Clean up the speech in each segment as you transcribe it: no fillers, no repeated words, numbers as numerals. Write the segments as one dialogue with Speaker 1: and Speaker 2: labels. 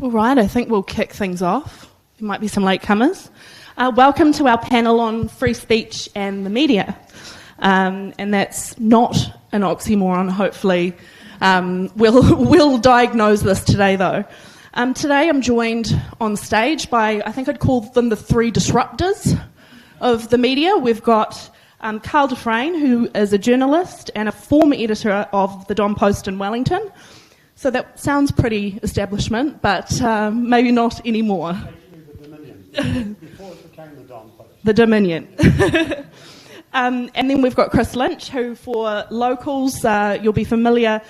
Speaker 1: All right, I think we'll kick things off. There might be some latecomers. Welcome to our panel on free speech and the media. And that's not an oxymoron, hopefully. We'll diagnose this today, though. Today I'm joined on stage by, I think I'd call them the three disruptors of the media. We've got Karl Du Fresne, who is a journalist and a former editor of the Don Post in Wellington. So that sounds pretty establishment, but maybe not anymore.
Speaker 2: Actually, the Dominion. Before it became the Don Post.
Speaker 1: The Dominion. And then we've got Chris Lynch, who for locals, you'll be familiar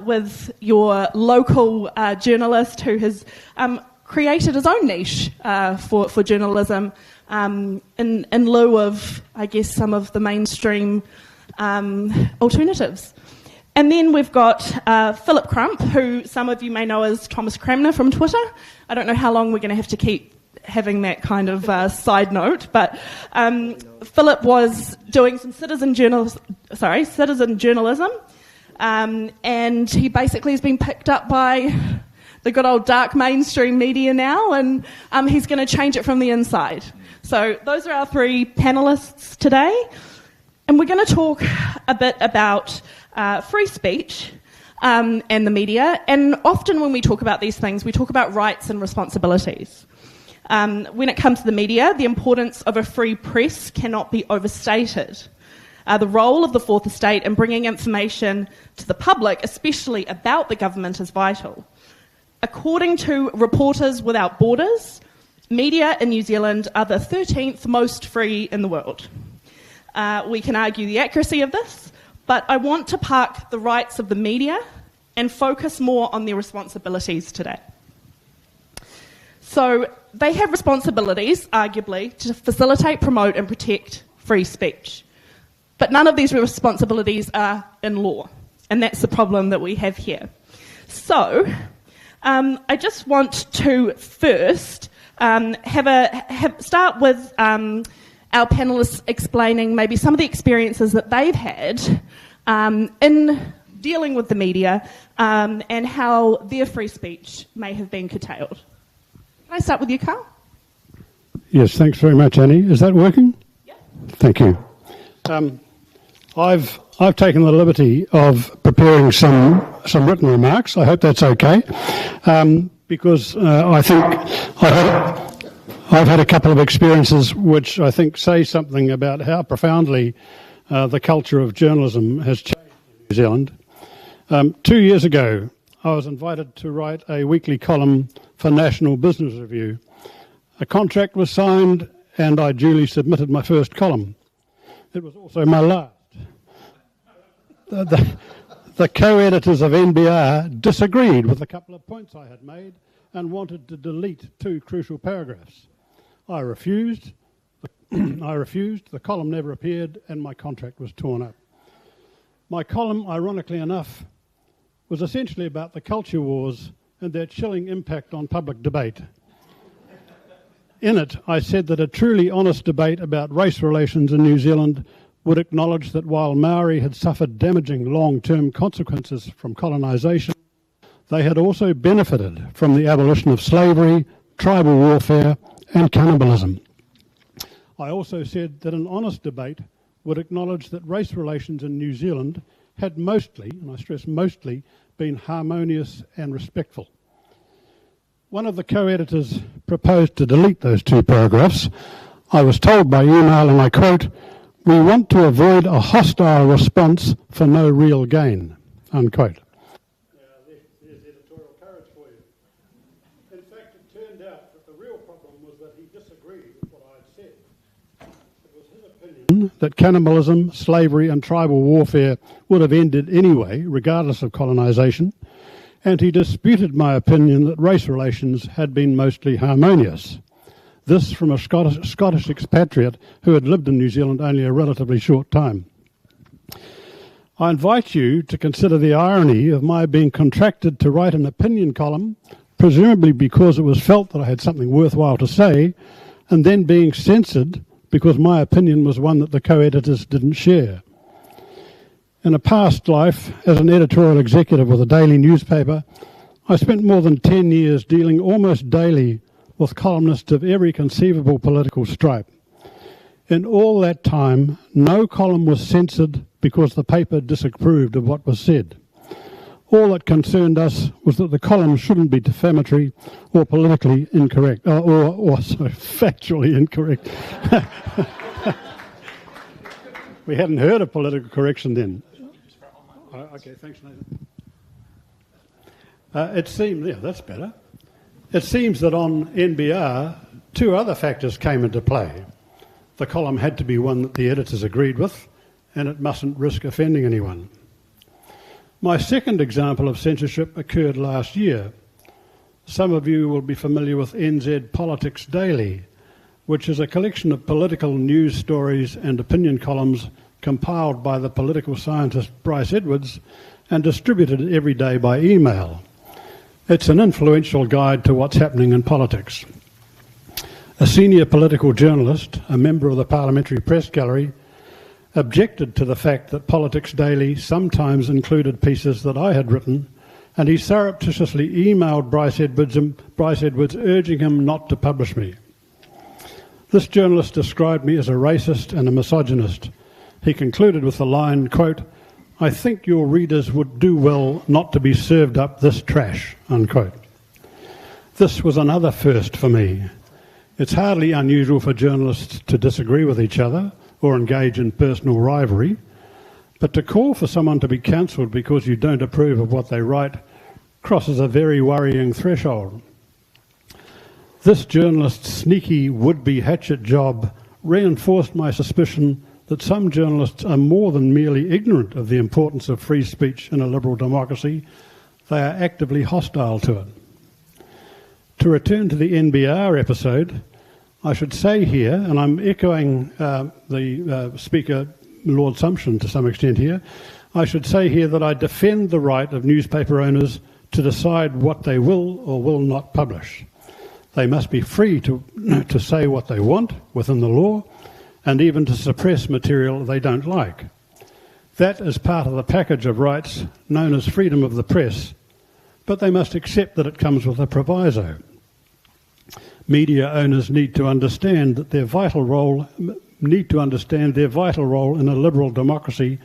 Speaker 1: with your local journalist who has created his own niche for journalism in lieu of, I guess, some of the mainstream alternatives. And then we've got Phillip Crump, who some of you may know as Thomas Cramner from Twitter. I don't know how long we're going to have to keep having that kind of side note, but Phillip was doing some citizen journalism, and he basically has been picked up by the good old dark mainstream media now, and he's going to change it from the inside. So those are our three panellists today, and we're going to talk a bit about free speech and the media, and often when we talk about these things, we talk about rights and responsibilities. When it comes to the media, the importance of a free press cannot be overstated. The role of the Fourth Estate in bringing information to the public, especially about the government, is vital. According to Reporters Without Borders, media in New Zealand are the 13th most free in the world. We can argue the accuracy of this, but I want to park the rights of the media and focus more on their responsibilities today. So they have responsibilities, arguably, to facilitate, promote and protect free speech. But none of these responsibilities are in law, and that's the problem that we have here. So I just want to first start with our panellists explaining maybe some of the experiences that they've had in dealing with the media and how their free speech may have been curtailed. Can I start with you, Karl?
Speaker 2: Yes, thanks very much, Annie. Is that working?
Speaker 1: Yeah.
Speaker 2: Thank you. I've taken the liberty of preparing some written remarks. I hope that's okay, because I think I've had a couple of experiences which I think say something about how profoundly the culture of journalism has changed in New Zealand. 2 years ago, I was invited to write a weekly column for National Business Review. A contract was signed and I duly submitted my first column. It was also my last. The co-editors of NBR disagreed with a couple of points I had made and wanted to delete 2 crucial paragraphs. I refused. The column never appeared and my contract was torn up. My column, ironically enough, was essentially about the culture wars and their chilling impact on public debate. In it, I said that a truly honest debate about race relations in New Zealand would acknowledge that while Maori had suffered damaging long-term consequences from colonisation, they had also benefited from the abolition of slavery, tribal warfare and cannibalism. I also said that an honest debate would acknowledge that race relations in New Zealand had mostly, and I stress mostly, been harmonious and respectful. One of the co-editors proposed to delete those 2 paragraphs. I was told by email, and I quote, "We want to avoid a hostile response for no real gain," unquote. There's editorial courage for you. In fact, it turned out that the real problem was that he disagreed with what I had said. It was his opinion that cannibalism, slavery and tribal warfare would have ended anyway, regardless of colonisation, and he disputed my opinion that race relations had been mostly harmonious. This from a Scottish expatriate who had lived in New Zealand only a relatively short time. I invite you to consider the irony of my being contracted to write an opinion column, presumably because it was felt that I had something worthwhile to say, and then being censored because my opinion was one that the co-editors didn't share. In a past life, as an editorial executive with a daily newspaper, I spent more than 10 years dealing almost daily with columnists of every conceivable political stripe. In all that time, no column was censored because the paper disapproved of what was said. All that concerned us was that the column shouldn't be defamatory or politically incorrect, or factually incorrect. We hadn't heard of political correction then. Okay, thanks, Nathan. It seems, yeah, that's better. It seems that on NBR, two other factors came into play. The column had to be one that the editors agreed with, and it mustn't risk offending anyone. My second example of censorship occurred last year. Some of you will be familiar with NZ Politics Daily, which is a collection of political news stories and opinion columns compiled by the political scientist Bryce Edwards and distributed every day by email. It's an influential guide to what's happening in politics. A senior political journalist, a member of the Parliamentary Press Gallery, objected to the fact that Politics Daily sometimes included pieces that I had written, and he surreptitiously emailed Bryce Edwards urging him not to publish me. This journalist described me as a racist and a misogynist. He concluded with the line, quote, "I think your readers would do well not to be served up this trash," unquote. This was another first for me. It's hardly unusual for journalists to disagree with each other or engage in personal rivalry, but to call for someone to be cancelled because you don't approve of what they write crosses a very worrying threshold. This journalist's sneaky would-be hatchet job reinforced my suspicion that some journalists are more than merely ignorant of the importance of free speech in a liberal democracy, they are actively hostile to it. To return to the NBR episode, I should say here, and I'm echoing the Speaker, Lord Sumption, to some extent here, I should say here that I defend the right of newspaper owners to decide what they will or will not publish. They must be free to say what they want within the law, and even to suppress material they don't like. That is part of the package of rights known as freedom of the press, but they must accept that it comes with a proviso. Media owners need to understand their vital role in a liberal democracy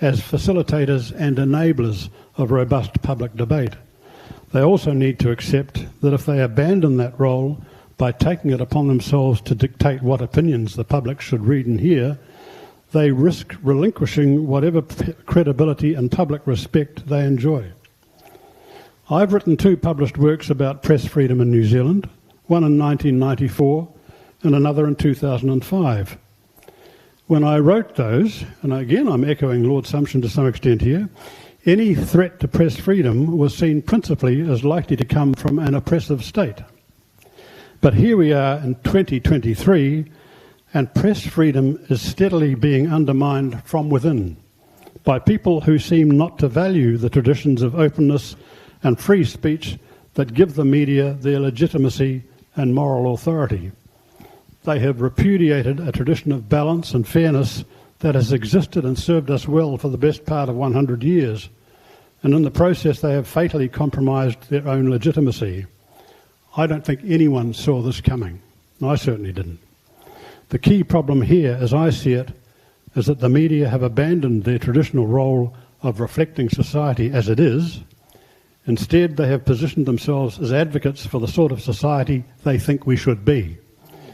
Speaker 2: as facilitators and enablers of robust public debate. They also need to accept that if they abandon that role by taking it upon themselves to dictate what opinions the public should read and hear, they risk relinquishing whatever credibility and public respect they enjoy. I've written 2 published works about press freedom in New Zealand, one in 1994 and another in 2005. When I wrote those, and again I'm echoing Lord Sumption to some extent here, any threat to press freedom was seen principally as likely to come from an oppressive state. But here we are in 2023, and press freedom is steadily being undermined from within by people who seem not to value the traditions of openness and free speech that give the media their legitimacy and moral authority. They have repudiated a tradition of balance and fairness that has existed and served us well for the best part of 100 years, and in the process they have fatally compromised their own legitimacy. I don't think anyone saw this coming. I certainly didn't. The key problem here, as I see it, is that the media have abandoned their traditional role of reflecting society as it is. Instead, they have positioned themselves as advocates for the sort of society they think we should be,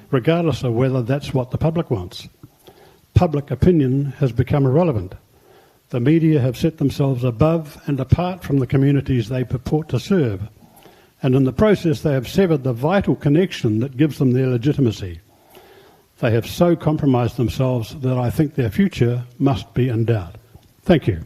Speaker 2: regardless of whether that's what the public wants. Public opinion has become irrelevant. The media have set themselves above and apart from the communities they purport to serve, and in the process they have severed the vital connection that gives them their legitimacy. They have so compromised themselves that I think their future must be in doubt. Thank you.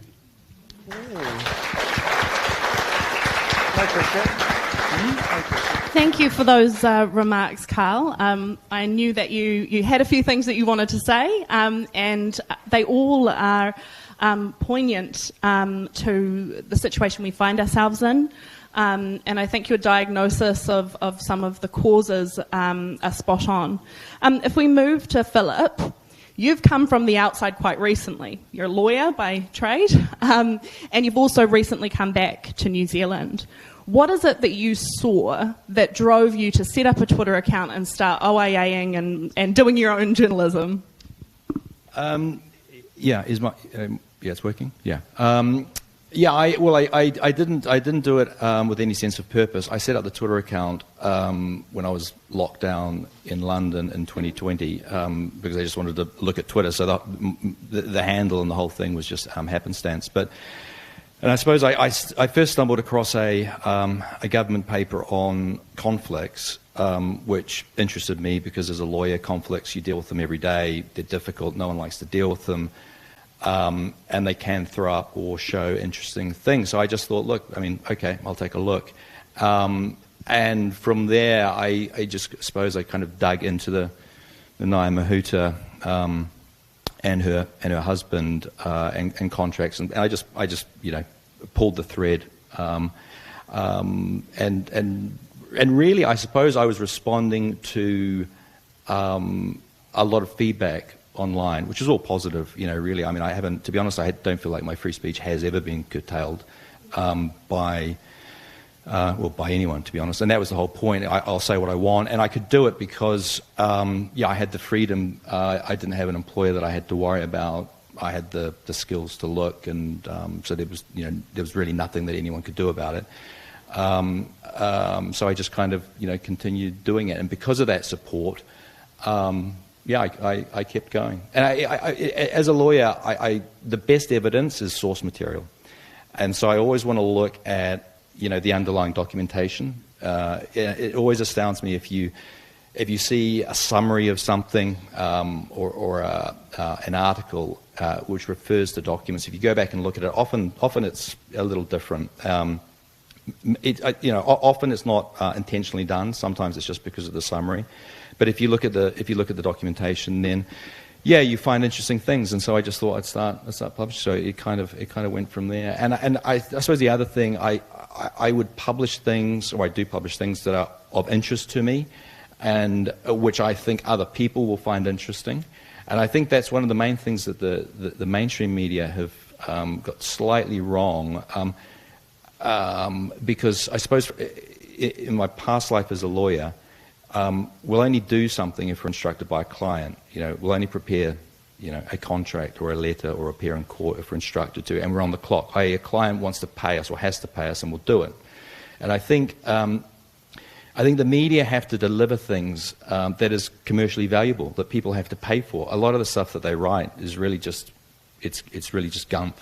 Speaker 1: Thank you for those remarks, Karl. I knew that you had a few things that you wanted to say, and they all are poignant to the situation we find ourselves in. And I think your diagnosis of some of the causes are spot on. If we move to Phillip, you've come from the outside quite recently. You're a lawyer by trade, and you've also recently come back to New Zealand. What is it that you saw that drove you to set up a Twitter account and start OAAing and doing your own journalism?
Speaker 3: It's working. Yeah. I didn't do it with any sense of purpose. I set up the Twitter account when I was locked down in London in 2020 because I just wanted to look at Twitter. So the handle and the whole thing was just happenstance. And I suppose I first stumbled across a government paper on conflicts, which interested me because as a lawyer, conflicts, you deal with them every day. They're difficult. No one likes to deal with them. And they can throw up or show interesting things. So I just thought, look, okay, I'll take a look. And from there, I just suppose I kind of dug into the Naya Mahuta and her husband and contracts, and I just pulled the thread. And really, I suppose I was responding to a lot of feedback online, which is all positive, really. I haven't, to be honest, I don't feel like my free speech has ever been curtailed by anyone, to be honest. And that was the whole point. I'll say what I want, and I could do it because, I had the freedom. I didn't have an employer that I had to worry about. I had the skills to look, and so there was really nothing that anyone could do about it. So I just kind of, continued doing it, and because of that support, I kept going. And as a lawyer, the best evidence is source material. And so I always want to look at, the underlying documentation. It always astounds me if you see a summary of something or an article which refers to documents. If you go back and look at it, often it's a little different. Often it's not intentionally done. Sometimes it's just because of the summary. But if you look at the documentation, then you find interesting things. And so I just thought I'd start publishing. So it kind of went from there. And I suppose the other thing, I would publish things, or I do publish things that are of interest to me, and which I think other people will find interesting. And I think that's one of the main things that the mainstream media have got slightly wrong. Because I suppose in my past life as a lawyer, we'll only do something if we're instructed by a client. We'll only prepare, a contract or a letter or appear in court if we're instructed to, and we're on the clock. A client wants to pay us or has to pay us, and we'll do it. And I think the media have to deliver things that is commercially valuable, that people have to pay for. A lot of the stuff that they write is really just it's really just gumph.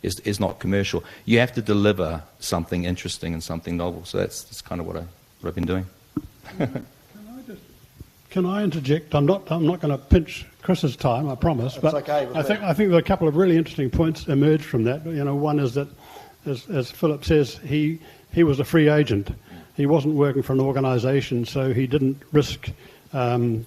Speaker 3: It's not commercial. You have to deliver something interesting and something novel. So that's kind of what I've been doing.
Speaker 2: Can I interject? I'm not going to pinch Chris's time, I promise. But
Speaker 3: okay
Speaker 2: I think there are a couple of really interesting points emerged from that. One is that, as Phillip says, he was a free agent. He wasn't working for an organisation, so he didn't risk any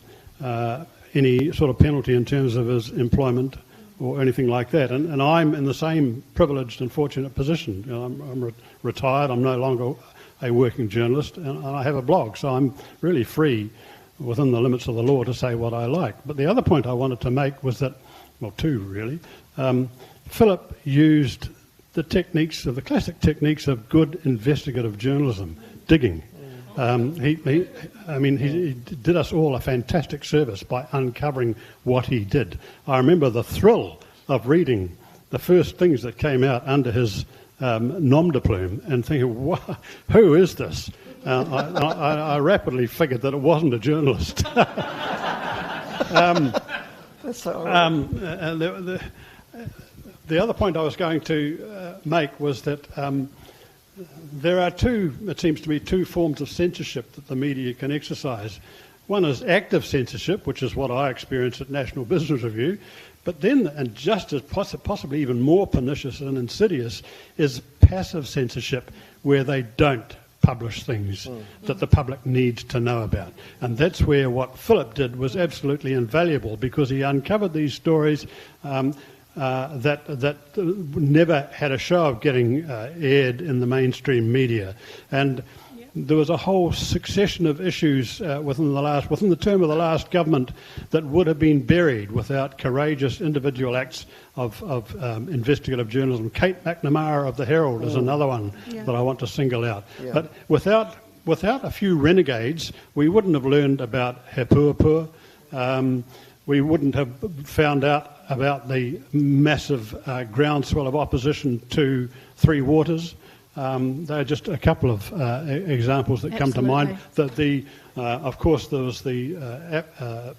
Speaker 2: sort of penalty in terms of his employment or anything like that. And I'm in the same privileged and fortunate position. I'm retired. I'm no longer a working journalist, and I have a blog, so I'm really free within the limits of the law to say what I like. But the other point I wanted to make was that, well, two really, Phillip used the classic techniques of good investigative journalism, digging. He did us all a fantastic service by uncovering what he did. I remember the thrill of reading the first things that came out under his nom de plume and thinking, who is this? I rapidly figured that it wasn't a journalist.
Speaker 4: That's all right.
Speaker 2: The other point I was going to make was that there are it seems to me, two forms of censorship that the media can exercise. One is active censorship, which is what I experienced at National Business Review. But then, and just as possibly even more pernicious and insidious, is passive censorship, where they don't publish things that the public needs to know about. And that's where what Phillip did was absolutely invaluable, because he uncovered these stories that never had a show of getting aired in the mainstream media. And there was a whole succession of issues within the term of the last government that would have been buried without courageous individual acts of investigative journalism. Kate McNamara of the Herald is another one that I want to single out.
Speaker 4: Yeah.
Speaker 2: But without a few renegades, we wouldn't have learned about He Puapua. We wouldn't have found out about the massive groundswell of opposition to Three Waters. They're just a couple of examples that come to mind. Of course, there was the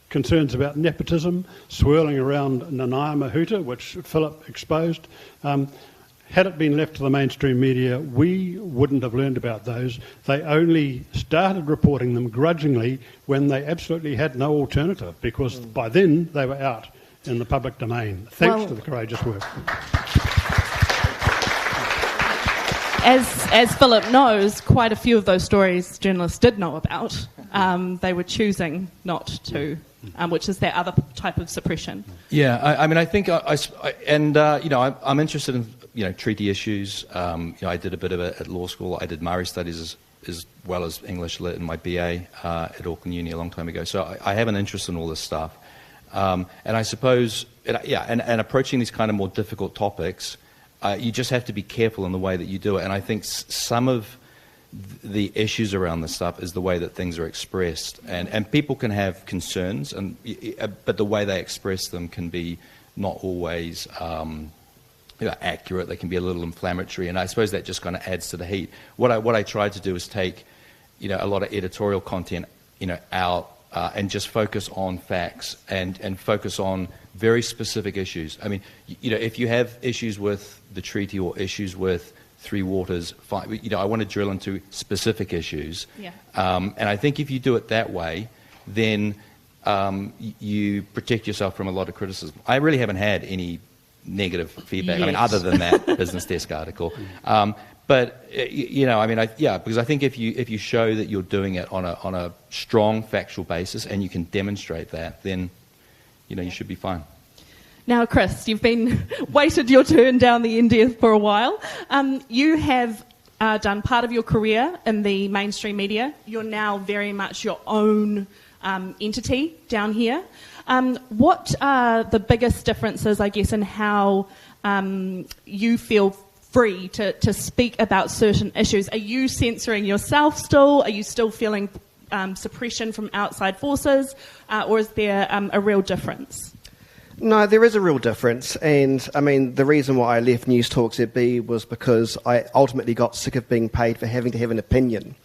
Speaker 2: concerns about nepotism swirling around Nanaia Mahuta, which Phillip exposed. Had it been left to the mainstream media, we wouldn't have learned about those. They only started reporting them grudgingly when they absolutely had no alternative, because by then they were out in the public domain, thanks to the courageous work.
Speaker 1: As Phillip knows, quite a few of those stories journalists did know about. They were choosing not to, which is their other type of suppression.
Speaker 3: Yeah, I think, I'm interested in, treaty issues. I did a bit of it at law school. I did Maori studies as well as English lit in my BA at Auckland Uni a long time ago. So I have an interest in all this stuff. And I suppose, and approaching these kind of more difficult topics, you just have to be careful in the way that you do it. And I think some of the issues around this stuff is the way that things are expressed. And people can have concerns, but the way they express them can be not always accurate. They can be a little inflammatory. And I suppose that just kind of adds to the heat. What I tried to do is take, a lot of editorial content, out and just focus on facts and focus on very specific issues. I mean, if you have issues with the treaty or issues with Three Waters, I want to drill into specific issues.
Speaker 1: Yeah.
Speaker 3: And I think if you do it that way, then you protect yourself from a lot of criticism. I really haven't had any negative feedback. I mean, other than that Business Desk article. But because I think if you show that you're doing it on a strong factual basis and you can demonstrate that, then you should be fine.
Speaker 1: Now, Chris, you've been waited your turn down the NDF for a while. You have done part of your career in the mainstream media. You're now very much your own entity down here. What are the biggest differences, I guess, in how you feel free to speak about certain issues? Are you censoring yourself still? Are you still feeling suppression from outside forces? Or is there a real difference?
Speaker 4: No, there is a real difference. And, I mean, the reason why I left News Talk ZB was because I ultimately got sick of being paid for having to have an opinion.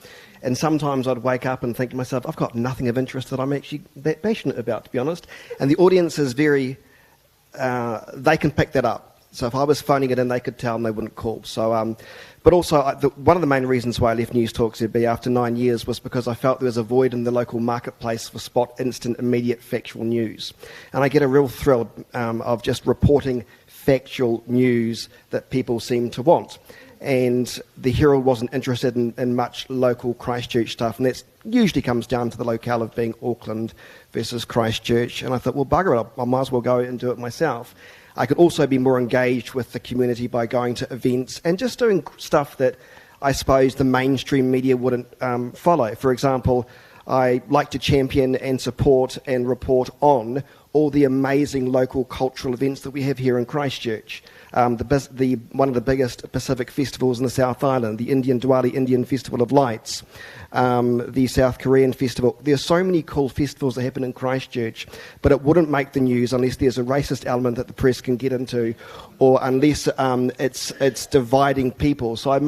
Speaker 4: And sometimes I'd wake up and think to myself, I've got nothing of interest that I'm actually that passionate about, to be honest. And the audience is very... they can pick that up. So if I was phoning it in, they could tell and they wouldn't call. So, but also, one of the main reasons why I left News Talk ZB after 9 years was because I felt there was a void in the local marketplace for spot, instant, immediate, factual news. And I get a real thrill of just reporting factual news that people seem to want. And the Herald wasn't interested in much local Christchurch stuff, and that usually comes down to the locale of being Auckland versus Christchurch. And I thought, well, bugger it, I might as well go and do it myself. I could also be more engaged with the community by going to events and just doing stuff that I suppose the mainstream media wouldn't follow. For example, I like to champion and support and report on all the amazing local cultural events that we have here in Christchurch. One of the biggest Pacific festivals in the South Island, the Indian Diwali Indian Festival of Lights, the South Korean Festival. There's so many cool festivals that happen in Christchurch, but it wouldn't make the news unless there's a racist element that the press can get into, or unless it's dividing people. So I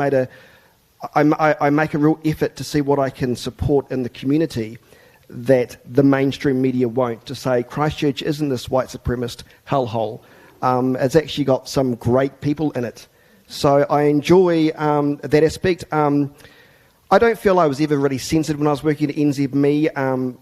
Speaker 4: make a real effort to see what I can support in the community that the mainstream media won't, to say Christchurch isn't this white supremacist hellhole. It's actually got some great people in it. So I enjoy that aspect. I don't feel I was ever really censored when I was working at NZME.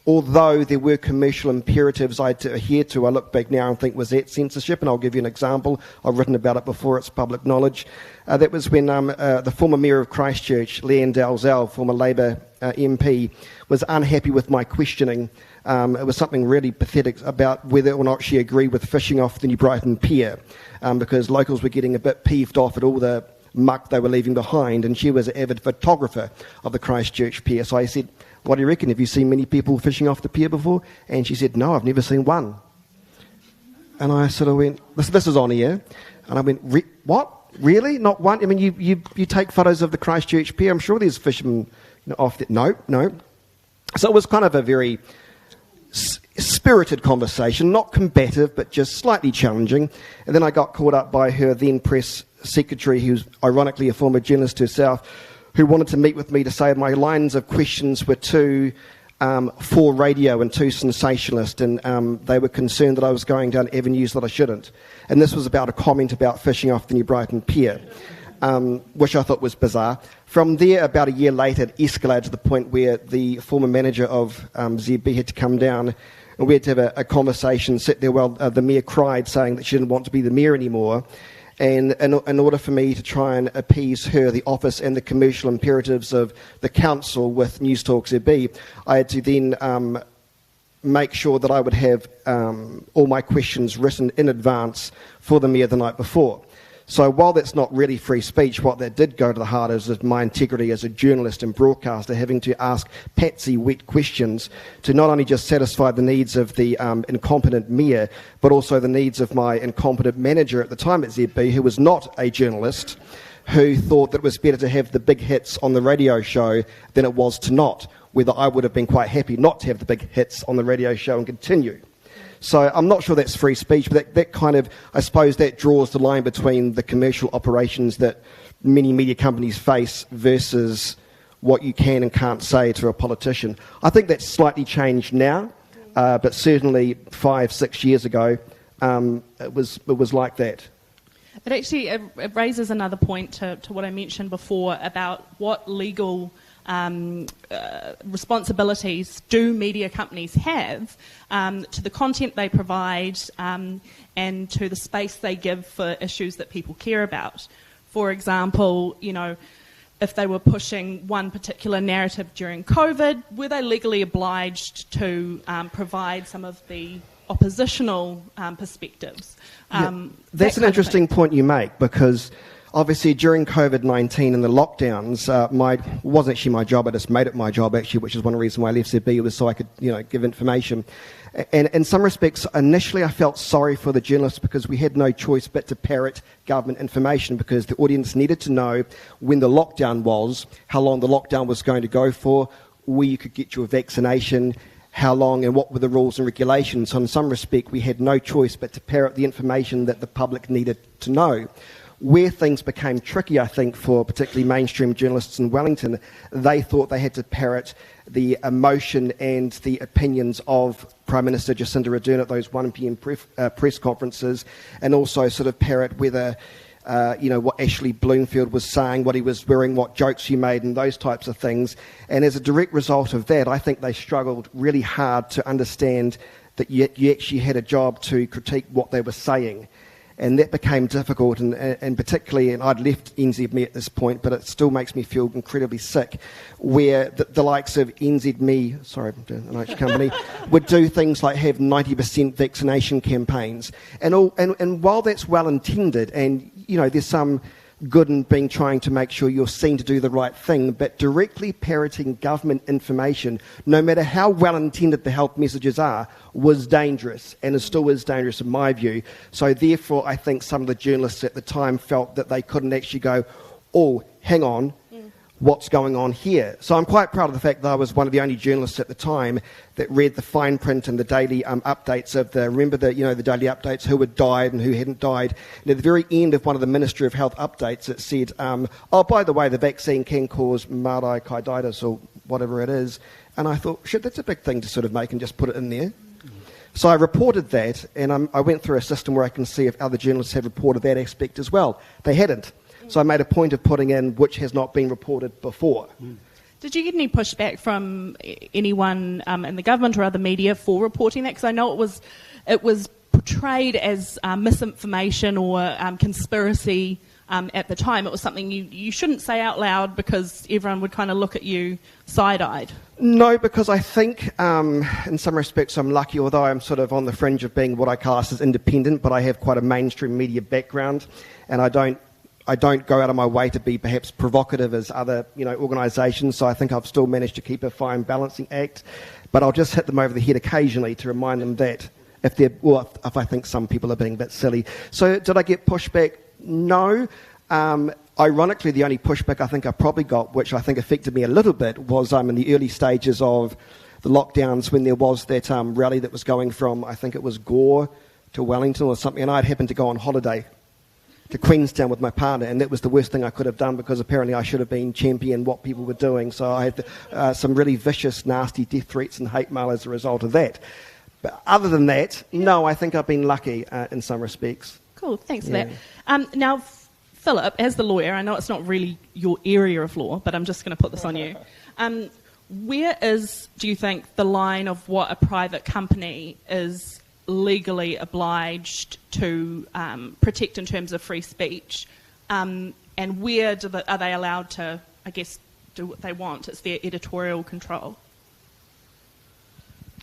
Speaker 4: Although there were commercial imperatives I had to adhere to, I look back now and think, was that censorship? And I'll give you an example. I've written about it before, it's public knowledge. That was when the former Mayor of Christchurch, Leanne Dalzell, former Labour MP, was unhappy with my questioning. It was something really pathetic about whether or not she agreed with fishing off the New Brighton Pier, because locals were getting a bit peeved off at all the muck they were leaving behind, and she was an avid photographer of the Christchurch Pier. So I said, what do you reckon? Have you seen many people fishing off the pier before? And she said, no, I've never seen one. And I sort of went, this is on air. And I went, what? Really? Not one? I mean, you take photos of the Christchurch Pier. I'm sure there's fishermen off there. No. So it was kind of a very spirited conversation, not combative, but just slightly challenging. And then I got caught up by her then press secretary, who's ironically a former journalist herself, who wanted to meet with me to say my lines of questions were too for radio and too sensationalist, and they were concerned that I was going down avenues that I shouldn't. And this was about a comment about fishing off the New Brighton Pier, which I thought was bizarre. From there, about a year later, it escalated to the point where the former manager of ZB had to come down, and we had to have a conversation, sit there while the mayor cried, saying that she didn't want to be the mayor anymore. And in order for me to try and appease her, the office, and the commercial imperatives of the council with News Talk ZB, I had to then make sure that I would have all my questions written in advance for the mayor the night before. So while that's not really free speech, what that did go to the heart is my integrity as a journalist and broadcaster, having to ask patsy wet questions to not only just satisfy the needs of the incompetent mayor, but also the needs of my incompetent manager at the time at ZB, who was not a journalist, who thought that it was better to have the big hits on the radio show than it was to not, whether I would have been quite happy not to have the big hits on the radio show and continue. So I'm not sure that's free speech, but that kind of, I suppose, that draws the line between the commercial operations that many media companies face versus what you can and can't say to a politician. I think that's slightly changed now, but certainly 5-6 years ago, it was like that.
Speaker 1: It actually it raises another point to what I mentioned before about what legal responsibilities do media companies have to the content they provide and to the space they give for issues that people care about. For example, if they were pushing one particular narrative during COVID, were they legally obliged to provide some of the oppositional perspectives?
Speaker 4: That's an interesting point you make, because obviously, during COVID-19 and the lockdowns, wasn't actually my job. I just made it my job, actually, which is one of the reasons why I left ZB, was so I could, give information. And in some respects, initially I felt sorry for the journalists because we had no choice but to parrot government information, because the audience needed to know when the lockdown was, how long the lockdown was going to go for, where you could get your vaccination, how long and what were the rules and regulations. So in some respect, we had no choice but to parrot the information that the public needed to know. Where things became tricky, I think, for particularly mainstream journalists in Wellington, they thought they had to parrot the emotion and the opinions of Prime Minister Jacinda Ardern at those 1 p.m. press conferences, and also sort of parrot whether, what Ashley Bloomfield was saying, what he was wearing, what jokes he made, and those types of things. And as a direct result of that, I think they struggled really hard to understand that you actually had a job to critique what they were saying. And that became difficult, and particularly, and I'd left NZME at this point, but it still makes me feel incredibly sick, where the likes of NZME, sorry, an Irish company, would do things like have 90% vaccination campaigns. And while that's well intended, and there's some good in being trying to make sure you're seen to do the right thing, but directly parroting government information, no matter how well intended the health messages are, was dangerous, and it still is dangerous in my view. So therefore, I think some of the journalists at the time felt that they couldn't actually go, oh, hang on, what's going on here? So I'm quite proud of the fact that I was one of the only journalists at the time that read the fine print and the daily updates of the daily updates, who had died and who hadn't died. And at the very end of one of the Ministry of Health updates, it said, by the way, the vaccine can cause myocarditis or whatever it is. And I thought, shit, that's a big thing to sort of make and just put it in there. So I reported that, and I went through a system where I can see if other journalists had reported that aspect as well. They hadn't. So I made a point of putting in which has not been reported before.
Speaker 1: Did you get any pushback from anyone in the government or other media for reporting that? Because I know it was portrayed as misinformation or conspiracy at the time. It was something you shouldn't say out loud because everyone would kind of look at you side-eyed.
Speaker 4: No, because I think in some respects I'm lucky, although I'm sort of on the fringe of being what I class as independent, but I have quite a mainstream media background, and I don't I don't go out of my way to be perhaps provocative as other organisations, so I think I've still managed to keep a fine balancing act. But I'll just hit them over the head occasionally to remind them that if I think some people are being a bit silly. So did I get pushback? No. Ironically, the only pushback I think I probably got, which I think affected me a little bit, was in the early stages of the lockdowns when there was that rally that was going from, I think it was Gore to Wellington or something, and I'd happened to go on holiday to Queenstown with my partner, and that was the worst thing I could have done because apparently I should have been championing what people were doing. So I had some really vicious, nasty death threats and hate mail as a result of that. But other than that, no, I think I've been lucky in some respects.
Speaker 1: Cool, thanks for that. Now, Phillip, as the lawyer, I know it's not really your area of law, but I'm just going to put this on you. Where is, do you think, the line of what a private company is legally obliged to protect in terms of free speech, and where are they allowed to, I guess, do what they want? It's their editorial control.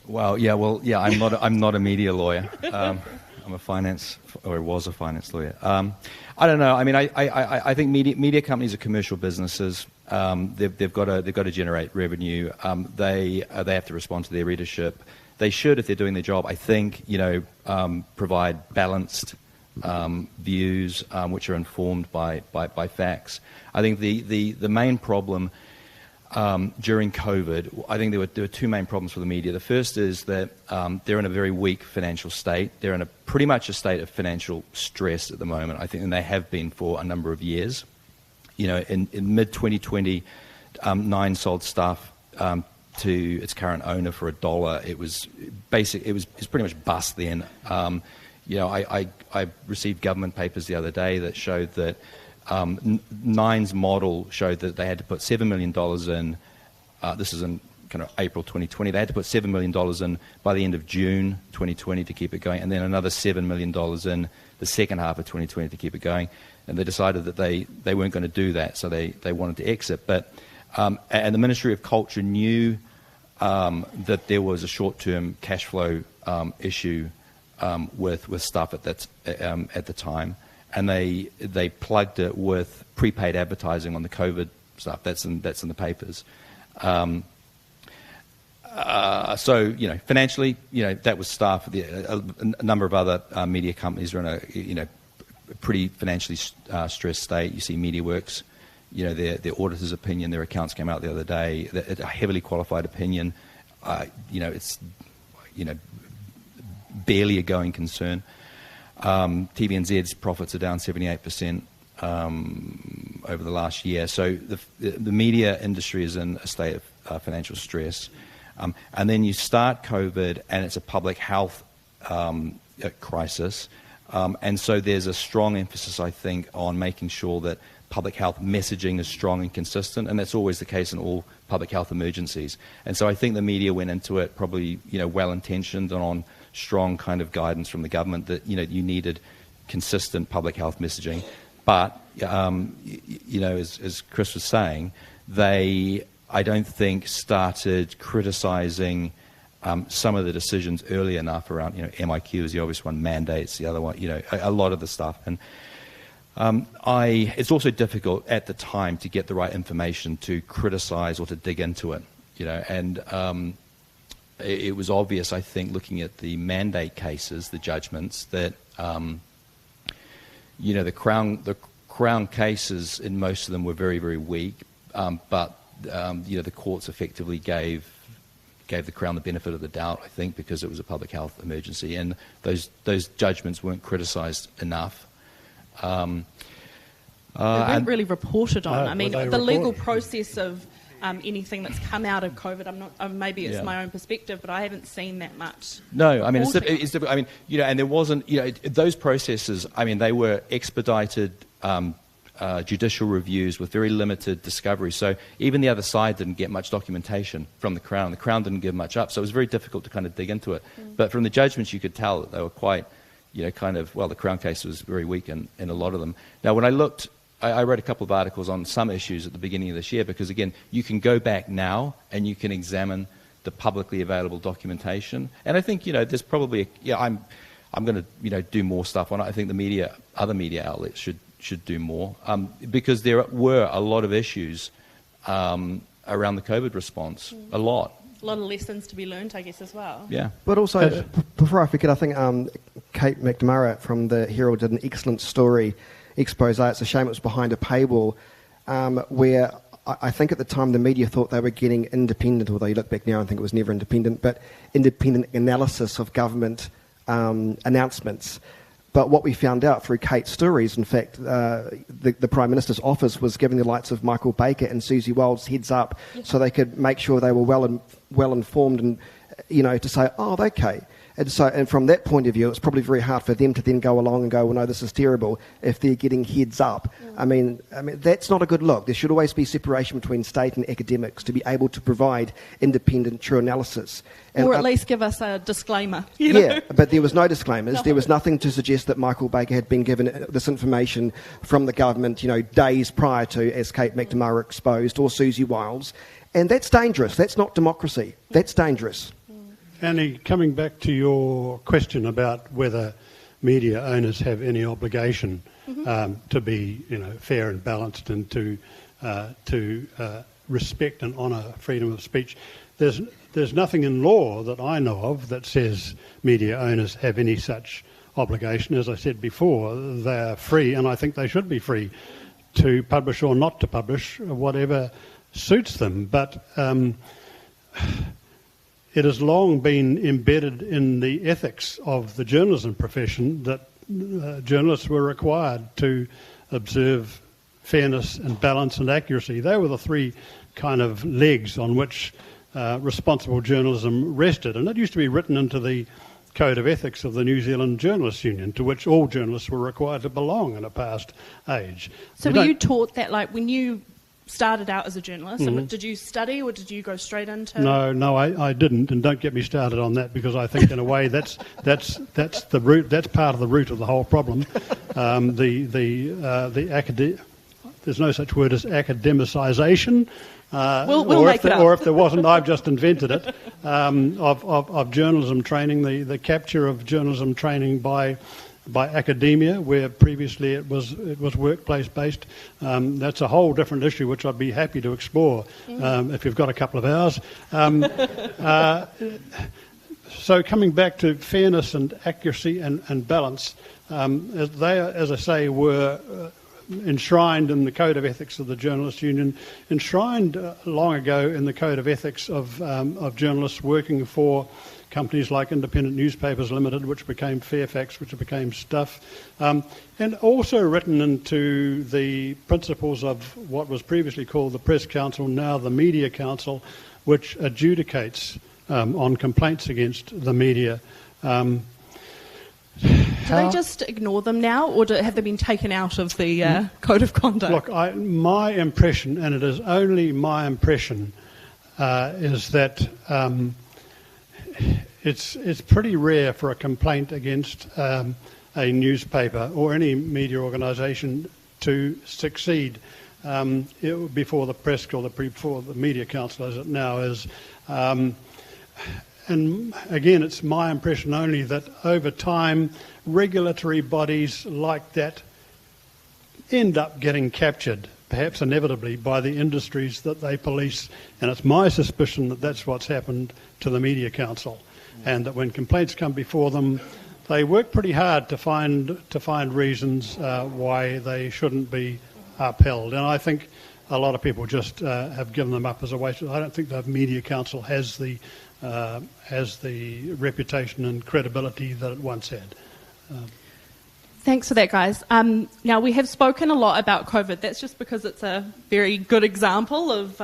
Speaker 3: Well, I'm not a media lawyer. I'm a finance, or was a finance lawyer. I don't know. I mean, I think media companies are commercial businesses. They've got to generate revenue. They have to respond to their readership. They should, if they're doing their job, I think, provide balanced views which are informed by facts. I think the main problem during COVID, I think there were two main problems for the media. The first is that they're in a very weak financial state. They're in pretty much a state of financial stress at the moment, I think, and they have been for a number of years. In mid-2020, Nine sold stuff to its current owner for $1. It was pretty much bust then. I received government papers the other day that showed that Nine's model showed that they had to put $7 million in. This is in kind of April 2020. They had to put $7 million in by the end of June 2020 to keep it going, and then another $7 million in the second half of 2020 to keep it going. And they decided that they weren't going to do that, so they wanted to exit. But and the Ministry of Culture knew that there was a short-term cash flow issue with stuff at the time, and they plugged it with prepaid advertising on the COVID stuff. That's in the papers. So financially, that was stuff. A number of other media companies are in a pretty financially stressed state. You see MediaWorks. Their auditor's opinion, their accounts came out the other day. A heavily qualified opinion. It's barely a going concern. TVNZ's profits are down 78% over the last year. So the media industry is in a state of financial stress. And then you start COVID, and it's a public health crisis. And so there's a strong emphasis, I think, on making sure that public health messaging is strong and consistent, and that's always the case in all public health emergencies. And so I think the media went into it probably, well-intentioned and on strong kind of guidance from the government that, you needed consistent public health messaging. But, as Chris was saying, they, I don't think, started criticising some of the decisions early enough around, MIQ is the obvious one, mandates the other one, a lot of the stuff. And it's also difficult at the time to get the right information to criticise or to dig into it, and it was obvious, I think, looking at the mandate cases, the judgments, that the Crown cases in most of them were very, very weak, but the courts effectively gave the Crown the benefit of the doubt, I think, because it was a public health emergency, and those judgments weren't criticised enough.
Speaker 1: They weren't really reported on.
Speaker 2: No,
Speaker 1: I mean,
Speaker 2: were they
Speaker 1: the legal
Speaker 2: reported?
Speaker 1: process of anything that's come out of COVID, maybe it's my own perspective, but I haven't seen that much.
Speaker 3: No, I mean, it's
Speaker 1: reporting.
Speaker 3: I mean, and there wasn't, those processes, I mean, they were expedited judicial reviews with very limited discovery. So even the other side didn't get much documentation from the Crown. The Crown didn't give much up. So it was very difficult to kind of dig into it. But from the judgments, you could tell that they were quite, the Crown case was very weak in a lot of them. Now, when I looked, I wrote a couple of articles on some issues at the beginning of this year because, again, you can go back now and you can examine the publicly available documentation. And I think, there's probably, I'm going to, do more stuff on it. I think the other media outlets should do more, because there were a lot of issues around the COVID response. A lot
Speaker 1: of lessons to be learned, I guess, as well.
Speaker 3: Yeah.
Speaker 4: But also, before I forget, I think Kate McNamara from the Herald did an excellent story expose. It's a shame it was behind a paywall, where I think at the time the media thought they were getting independent, although you look back now and think it was never independent, but independent analysis of government announcements. But what we found out through Kate's stories, in fact, the Prime Minister's office was giving the likes of Michael Baker and Susie Wiles heads up so they could make sure they were well informed and, to say, oh, okay. And from that point of view, it's probably very hard for them to then go along and go, well, no, this is terrible, if they're getting heads up. I mean, that's not a good look. There should always be separation between state and academics to be able to provide independent, true analysis. And,
Speaker 1: or at least give us a disclaimer.
Speaker 4: Yeah, but there was no disclaimers. No. There was nothing to suggest that Michael Baker had been given this information from the government, days prior to, as Kate McNamara exposed, or Susie Wiles. And that's dangerous. That's not democracy. That's dangerous.
Speaker 2: Annie, coming back to your question about whether media owners have any obligation to be, fair and balanced and to respect and honour freedom of speech, there's nothing in law that I know of that says media owners have any such obligation. As I said before, they are free, and I think they should be free to publish or not to publish, whatever suits them. But it has long been embedded in the ethics of the journalism profession that journalists were required to observe fairness and balance and accuracy. They were the three kind of legs on which responsible journalism rested. And it used to be written into the Code of Ethics of the New Zealand Journalists Union, to which all journalists were required to belong in a past age.
Speaker 1: So were you taught that, when you started out as a journalist, and did you study or did you go straight into?
Speaker 2: No, I didn't, and don't get me started on that, because I think in a way that's the root. That's part of the root of the whole problem. There's no such word as academicisation.
Speaker 1: We'll make it up.
Speaker 2: Or if there wasn't, I've just invented it. Of journalism training, the capture of journalism training by academia, where previously it was workplace based. That's a whole different issue, which I'd be happy to explore if you've got a couple of hours. So coming back to fairness and accuracy and balance, as I say, were enshrined in the Code of Ethics of the Journalists Union, enshrined long ago in the Code of Ethics of journalists working for companies like Independent Newspapers Limited, which became Fairfax, which became Stuff, and also written into the principles of what was previously called the Press Council, now the Media Council, which adjudicates on complaints against the media.
Speaker 1: Do they just ignore them now, or have they been taken out of the Code of Conduct?
Speaker 2: Look, my impression, and it is only my impression, is that it's pretty rare for a complaint against a newspaper or any media organisation to succeed before the press or before the Media Council, as it now is. And again, it's my impression only that over time, regulatory bodies like that end up getting captured, perhaps inevitably, by the industries that they police. And it's my suspicion that that's what's happened to the Media Council, and that when complaints come before them, they work pretty hard to find reasons why they shouldn't be upheld. And I think a lot of people just have given them up as a waste. I don't think the Media Council has the reputation and credibility that it once had.
Speaker 1: Thanks for that, guys. Now, we have spoken a lot about COVID. That's just because it's a very good example of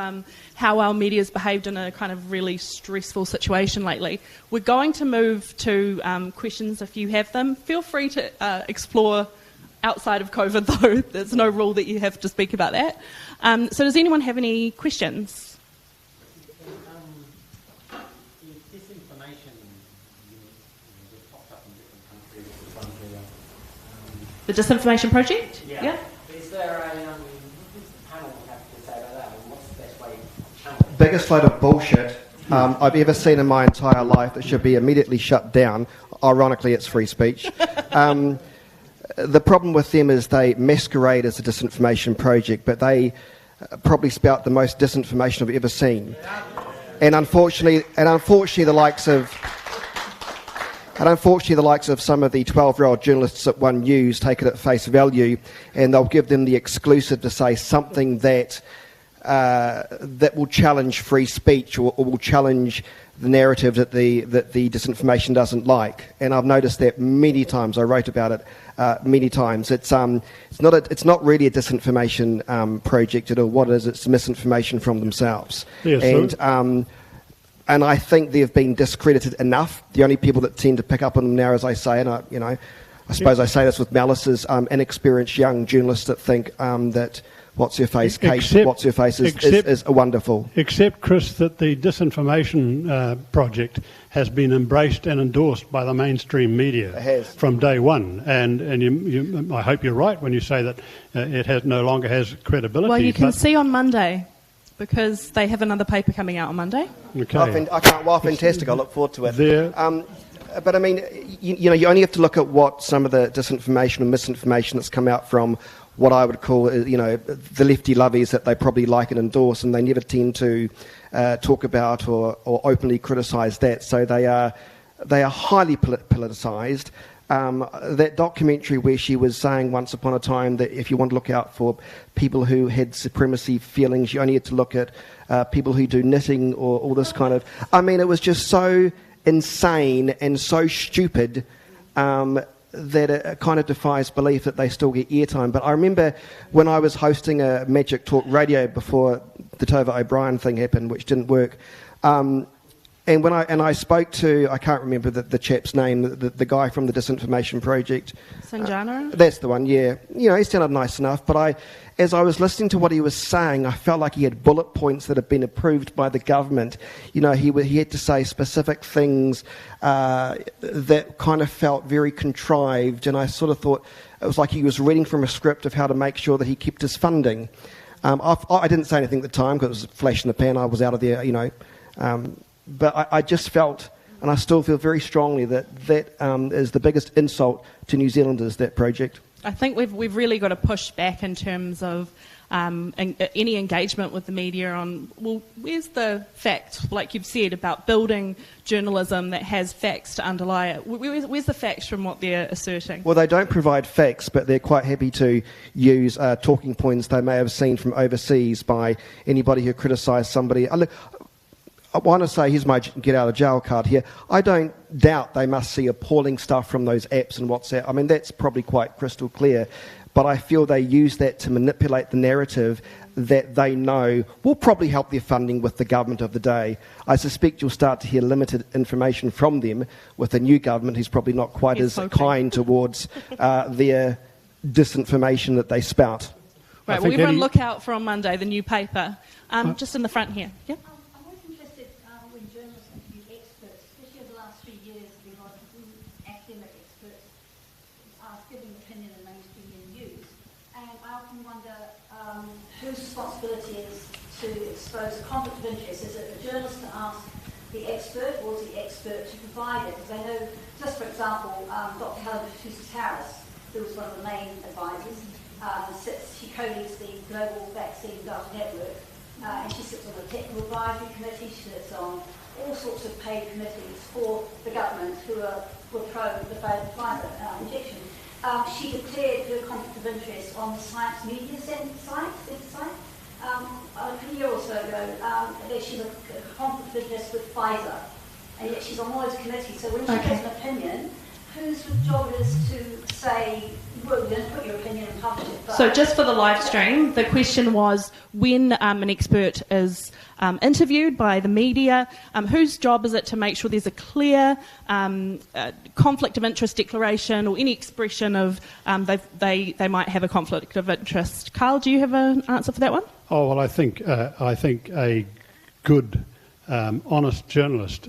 Speaker 1: how our media's behaved in a kind of really stressful situation lately. We're going to move to questions if you have them. Feel free to explore outside of COVID, though. There's no rule that you have to speak about that. So does anyone have any questions? The Disinformation Project?
Speaker 5: Yeah. Is there a panel we have to say about that? What's the best way to channel it?
Speaker 4: Biggest load of bullshit I've ever seen in my entire life. It should be immediately shut down. Ironically, it's free speech. the problem with them is they masquerade as a disinformation project, but they probably spout the most disinformation I've ever seen. And unfortunately, the likes of some of the 12-year-old journalists at One News take it at face value, and they'll give them the exclusive to say something that will challenge free speech or will challenge the narrative that the disinformation doesn't like. And I've noticed that many times. I wrote about it many times. It's not really a disinformation project at all. What it is, it's misinformation from themselves.
Speaker 2: Yes,
Speaker 4: and I think they've been discredited enough. The only people that tend to pick up on them now, as I say, and I suppose I say this with malice, is inexperienced young journalists that think that What's Your Face is wonderful.
Speaker 2: Except, Chris, that the disinformation project has been embraced and endorsed by the mainstream media from day one. And I hope you're right when you say that it no longer has credibility.
Speaker 1: Well, you can see on Monday, because they have another paper coming out on Monday.
Speaker 4: Okay. Fantastic. I look forward to it. But I mean, you only have to look at what some of the disinformation and misinformation that's come out from what I would call, the lefty lovies that they probably like and endorse, and they never tend to talk about or openly criticise that. So they are highly politicised. That documentary where she was saying once upon a time that if you want to look out for people who had supremacy feelings, you only had to look at people who do knitting or all this kind of... I mean, it was just so insane and so stupid that it kind of defies belief that they still get airtime. But I remember when I was hosting a Magic Talk Radio before the Tova O'Brien thing happened, which didn't work, and when I spoke to, I can't remember the chap's name, the guy from the Disinformation Project.
Speaker 1: Sanjana?
Speaker 4: That's the one, yeah. He sounded nice enough, but as I was listening to what he was saying, I felt like he had bullet points that had been approved by the government. He had to say specific things that kind of felt very contrived, and I sort of thought it was like he was reading from a script of how to make sure that he kept his funding. I didn't say anything at the time because it was a flash in the pan. I was out of there, but I just felt, and I still feel very strongly that is the biggest insult to New Zealanders, that project.
Speaker 1: I think we've really got to push back in terms of any engagement with the media on, well, where's the fact, like you've said, about building journalism that has facts to underlie it? Where's the facts from what they're asserting? Well,
Speaker 4: they don't provide facts, but they're quite happy to use talking points they may have seen from overseas by anybody who criticised somebody. I want to say, here's my get-out-of-jail card here. I don't doubt they must see appalling stuff from those apps and WhatsApp. I mean, that's probably quite crystal clear. But I feel they use that to manipulate the narrative that they know will probably help their funding with the government of the day. I suspect you'll start to hear limited information from them with a new government who's probably not quite as kind towards their disinformation that they spout.
Speaker 1: Right, well, everyone look out for on Monday, the new paper. Just in the front here. Yeah?
Speaker 6: Whose responsibility is to expose a conflict of interest? Is it the journalist to ask the expert, or is the expert to provide it? Because I know, just for example, Dr. Karl Du Fresne, who was one of the main advisors, she co-leads the Global Vaccine Data Network, and she sits on the Technical Advisory Committee. She sits on all sorts of paid committees for the government who were pro the Pfizer injection. She declared her conflict of interest on the Science Media Centre site, a year or so ago, that she's a conflict of interest with Pfizer, and yet she's on all those committees. So when she has an opinion, whose job is to say, well, you don't put your opinion and publish it? But
Speaker 1: so just for the live stream, the question was, when an expert is interviewed by the media, whose job is it to make sure there's a clear conflict of interest declaration or any expression of they might have a conflict of interest? Karl, do you have an answer for that one?
Speaker 2: Oh, well, I think a good, honest journalist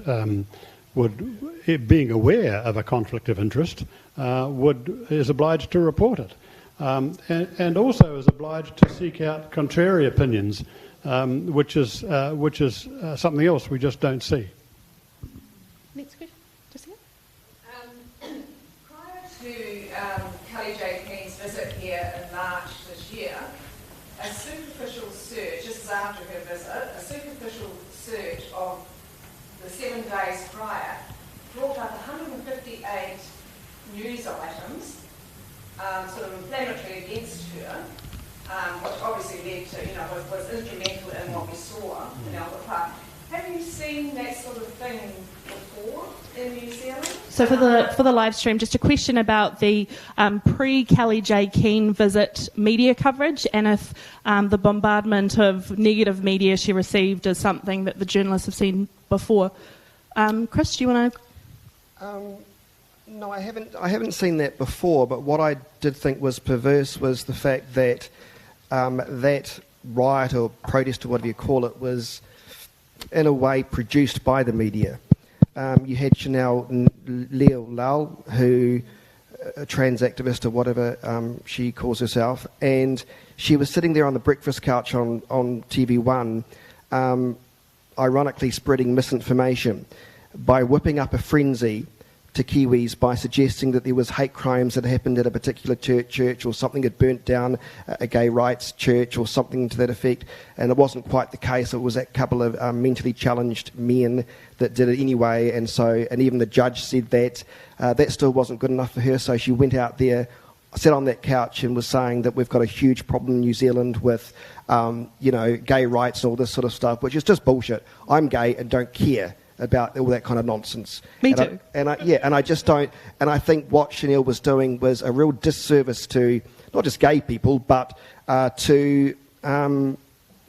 Speaker 2: would, being aware of a conflict of interest, is obliged to report it, and also is obliged to seek out contrary opinions, which is something else we just don't see.
Speaker 1: Next question, just here.
Speaker 7: Prior to Kelly J a superficial search, this is after her visit, a superficial search of the 7 days prior brought up 158 news items, sort of inflammatory against her, which obviously led to, was instrumental in what we saw in Albert Park. Have you seen that sort of thing before in New Zealand?
Speaker 1: So for the live stream, just a question about the pre-Kelly J. Keane visit media coverage, and if the bombardment of negative media she received is something that the journalists have seen before. Chris, do you want to?
Speaker 4: No, I haven't seen that before. But what I did think was perverse was the fact that that riot or protest or whatever you call it was, in a way, produced by the media. You had Chanel Leo Lau, who a trans activist or whatever she calls herself, and she was sitting there on the breakfast couch on TV1, ironically spreading misinformation by whipping up a frenzy to Kiwis by suggesting that there was hate crimes that happened at a particular church or something had burnt down a gay rights church or something to that effect, and it wasn't quite the case. It was that couple of mentally challenged men that did it anyway, and even the judge said that that still wasn't good enough for her, so she went out there, sat on that couch and was saying that we've got a huge problem in New Zealand with gay rights and all this sort of stuff, which is just bullshit. I'm gay and don't care about all that kind of nonsense.
Speaker 1: Me too.
Speaker 4: I just don't. And I think what Chanel was doing was a real disservice to not just gay people, but to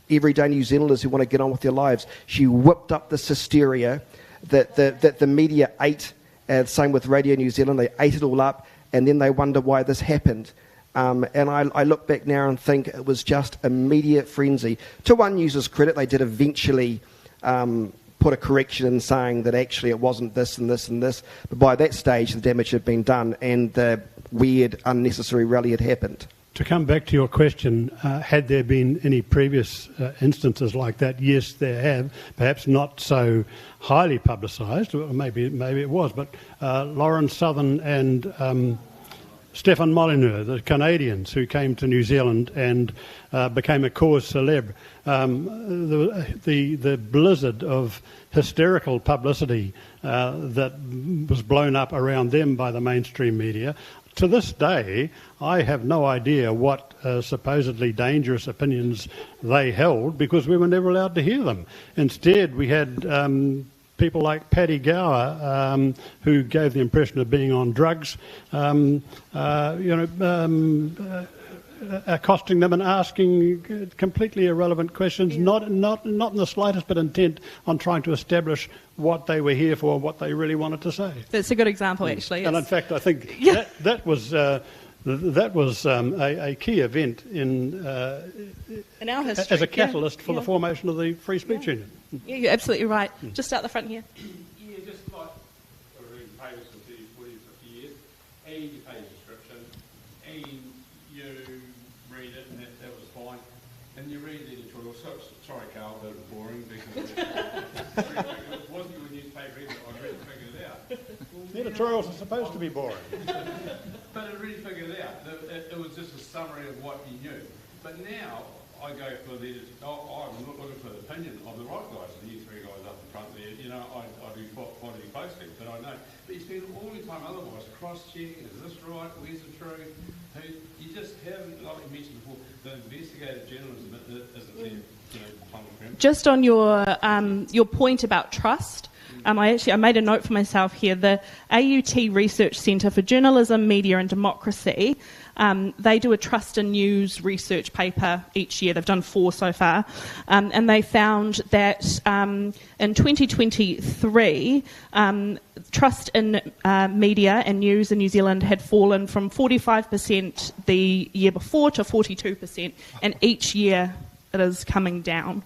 Speaker 4: everyday New Zealanders who want to get on with their lives. She whipped up this hysteria that the media ate. Same with Radio New Zealand, they ate it all up, and then they wonder why this happened. And I look back now and think it was just a media frenzy. To One News's credit, they did eventually put a correction in saying that actually it wasn't this and this and this, but by that stage the damage had been done and the weird unnecessary rally had happened.
Speaker 2: To come back to your question, had there been any previous instances like that? Yes, there have, perhaps not so highly publicised, maybe it was, but Lauren Southern and Stefan Molyneux, the Canadians who came to New Zealand and became a cause célèbre. The blizzard of hysterical publicity that was blown up around them by the mainstream media. To this day, I have no idea what supposedly dangerous opinions they held because we were never allowed to hear them. Instead, we had people like Paddy Gower, who gave the impression of being on drugs, accosting them and asking completely irrelevant questions, not in the slightest but intent on trying to establish what they were here for, what they really wanted to say.
Speaker 1: That's a good example, actually.
Speaker 2: And in fact, I think that was a key event in
Speaker 1: our history
Speaker 2: as a catalyst for the formation of the Free Speech Union.
Speaker 1: Yeah, you're absolutely right. Just out the front here.
Speaker 8: Yeah, just like reading papers for 30, 40, 50 years, and you pay your subscription, and you read it, and that was fine. And you read the editorial. Sorry, Carl, that was boring because it wasn't your newspaper either. I really figured it out.
Speaker 2: The editorials are supposed to be boring.
Speaker 8: But I really figured it out. It was just a summary of what you knew. But now I go for the I'm not looking for the opinion of the right guys, the three guys up in front there. I do quality posting, but I know. But you spend all your time otherwise cross-checking, is this right, where's the truth? You just haven't, like you mentioned before, the investigative journalism isn't there.
Speaker 1: Just on your point about trust, I made a note for myself here. The AUT Research Centre for Journalism, Media and Democracy, they do a trust in news research paper each year. They've done 4 so far. And they found that in 2023, trust in media and news in New Zealand had fallen from 45% the year before to 42%. And each year it is coming down.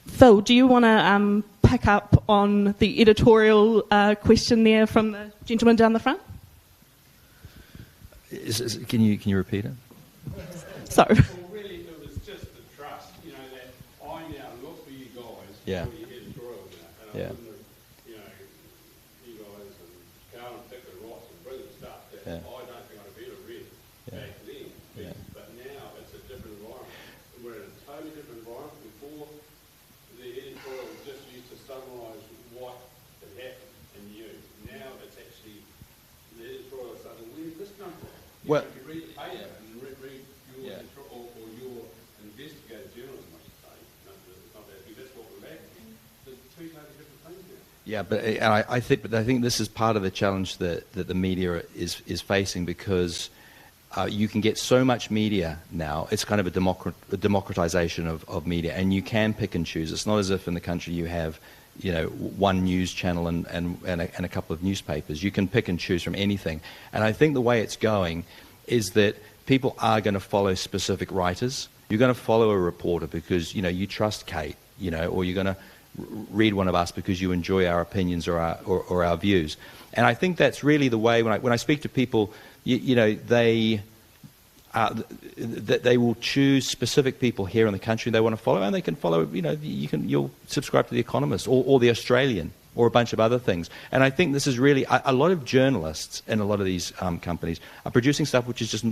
Speaker 1: Phil, do you want to pick up on the editorial question there from the gentleman down the front?
Speaker 3: Can you repeat it?
Speaker 1: So.
Speaker 8: Well, really, it was just the trust, that I now look for you guys, for your editorial now, and I wouldn't have, you guys and Carl and Dick and Ross and brilliant stuff that I don't think I'd have ever read back then. But now it's a
Speaker 3: Well,
Speaker 8: You read the pay app and read your,
Speaker 3: Yeah.
Speaker 8: or your investigative journalism, I should say. It's not that big. That's what we're lacking. There's two totally different things there.
Speaker 3: yeah, but I think this is part of the challenge that the media is facing, because you can get so much media now. It's kind of a democratization of media, and you can pick and choose. It's not as if in the country you have, one news channel and a couple of newspapers. You can pick and choose from anything. And I think the way it's going is that people are going to follow specific writers. You're going to follow a reporter because, you trust Kate, or you're going to read one of us because you enjoy our opinions or our views. And I think that's really the way, when I speak to people, they will choose specific people here in the country they want to follow, and they can follow, you'll subscribe to The Economist or The Australian or a bunch of other things. And I think this is really, a lot of journalists in a lot of these companies are producing stuff which is just,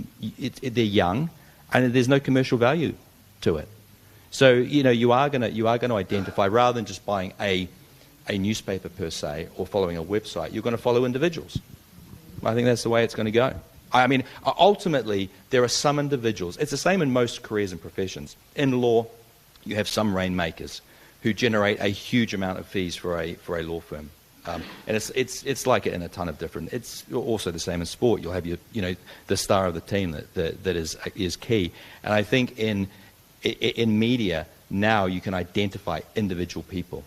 Speaker 3: they're young and there's no commercial value to it. So, you are going to identify, rather than just buying a newspaper per se or following a website, you're going to follow individuals. I think that's the way it's going to go. I mean, ultimately, there are some individuals. It's the same in most careers and professions. In law, you have some rainmakers who generate a huge amount of fees for a law firm, and it's like it in a ton of different. It's also the same in sport. You'll have the star of the team that is key. And I think in media now you can identify individual people.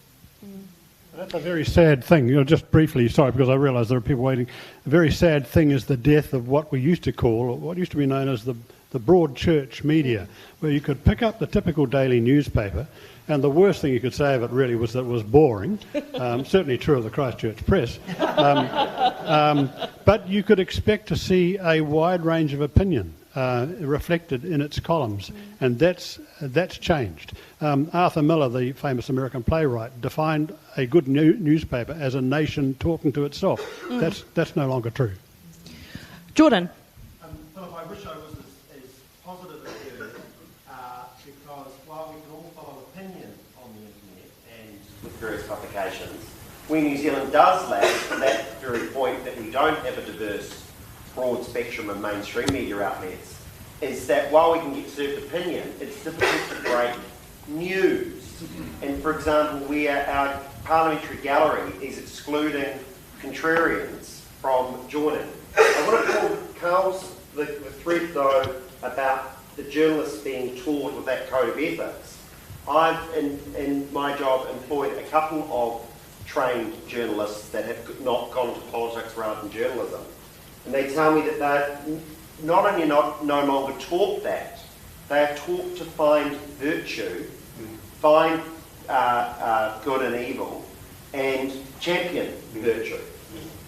Speaker 2: That's a very sad thing. Just briefly, sorry, because I realise there are people waiting. A very sad thing is the death of what we used to call, or what used to be known as the broad church media, where you could pick up the typical daily newspaper, and the worst thing you could say of it really was that it was boring. Certainly true of the Christchurch Press. But you could expect to see a wide range of opinion reflected in its columns, and that's changed. Arthur Miller, the famous American playwright, defined a good newspaper as a nation talking to itself. That's no longer true.
Speaker 1: Jordan.
Speaker 9: Phillip, I wish I was as positive as you, because while we can all follow opinion on the internet and with various publications, where New Zealand does lack that very point that we don't have a diverse broad spectrum of mainstream media outlets, is that while we can get served opinion, it's difficult to break news. And for example, our parliamentary gallery is excluding contrarians from joining. I want to pull Carl's the thread though about the journalists being taught with that code of ethics. I've in my job employed a couple of trained journalists that have not gone to politics rather than journalism. And they tell me that they're not only no longer taught that, they are taught to find virtue, find good and evil, and champion virtue.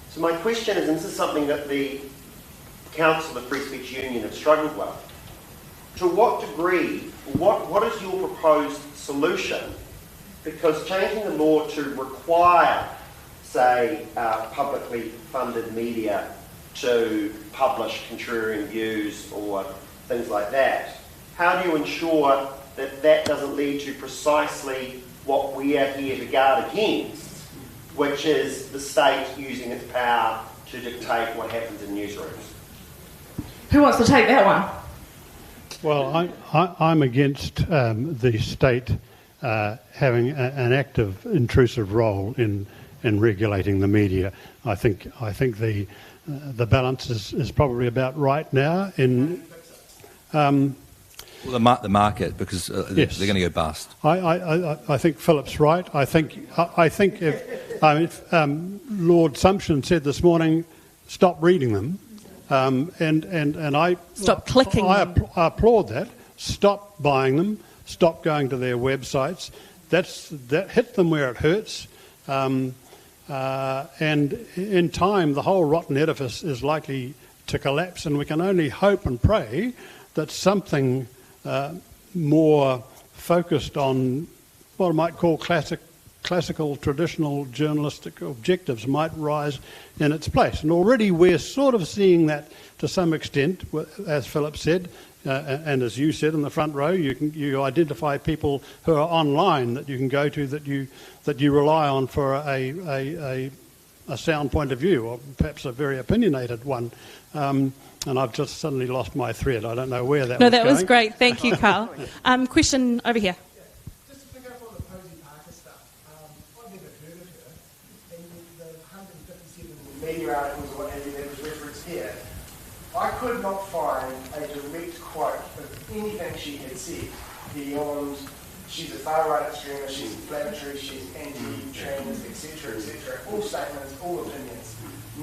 Speaker 9: So my question is, and this is something that the Council of Free Speech Union have struggled with, to what degree, what is your proposed solution? Because changing the law to require, say, publicly funded media to publish contrarian views or things like that, how do you ensure that that doesn't lead to precisely what we are here to guard against, which is the state using its power to dictate what happens in newsrooms?
Speaker 1: Who wants to take that one?
Speaker 2: Well, I'm against the state having an active, intrusive role in regulating the media. I think the balance is probably about right now.
Speaker 3: Well, the market, because
Speaker 2: yes.
Speaker 3: they're going to go bust.
Speaker 2: I think Philip's right. I think if Lord Sumption said this morning, stop reading them, and I
Speaker 1: stop clicking.
Speaker 2: I applaud that. Stop buying them. Stop going to their websites. That hit them where it hurts. And in time, the whole rotten edifice is likely to collapse, and we can only hope and pray that something more focused on what I might call classical, traditional journalistic objectives might rise in its place. And already we're sort of seeing that to some extent, as Phillip said, and as you said in the front row, you identify people who are online that you can go to, that you rely on for a sound point of view, or perhaps a very opinionated one. And I've just suddenly lost my thread. I don't know where that was
Speaker 1: No, that
Speaker 2: going.
Speaker 1: was great. Thank you, Carl. Question over here.
Speaker 10: Just to pick up on the Posey Parker stuff, I've never heard of her, and the 157 media articles or what have you that was referenced here, I could not find a direct quote of anything she had said beyond she's a far-right extremist, she's inflammatory, she's anti-trans, etc., etc. All statements, all opinions,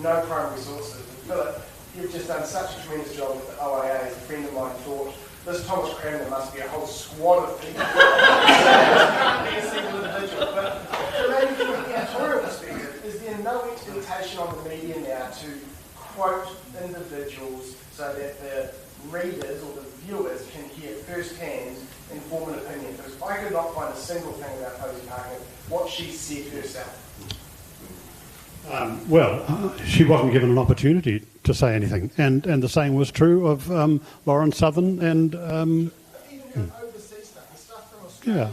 Speaker 10: no primary sources. And Phillip, you've just done such a tremendous job with the OIA. As a friend of mine thought, this Thomas Cranmer must be a whole squad of people. Can't be a single individual. But maybe from an editorial perspective, is there no expectation on the media now to quote individuals so that the readers or the viewers can hear firsthand informed opinion? Because I could not find a single thing about Posey Parker, what she said herself.
Speaker 2: She wasn't given an opportunity to say anything, and the same was true of Lauren Southern and.
Speaker 10: Even overseas stuff, the stuff from Australia.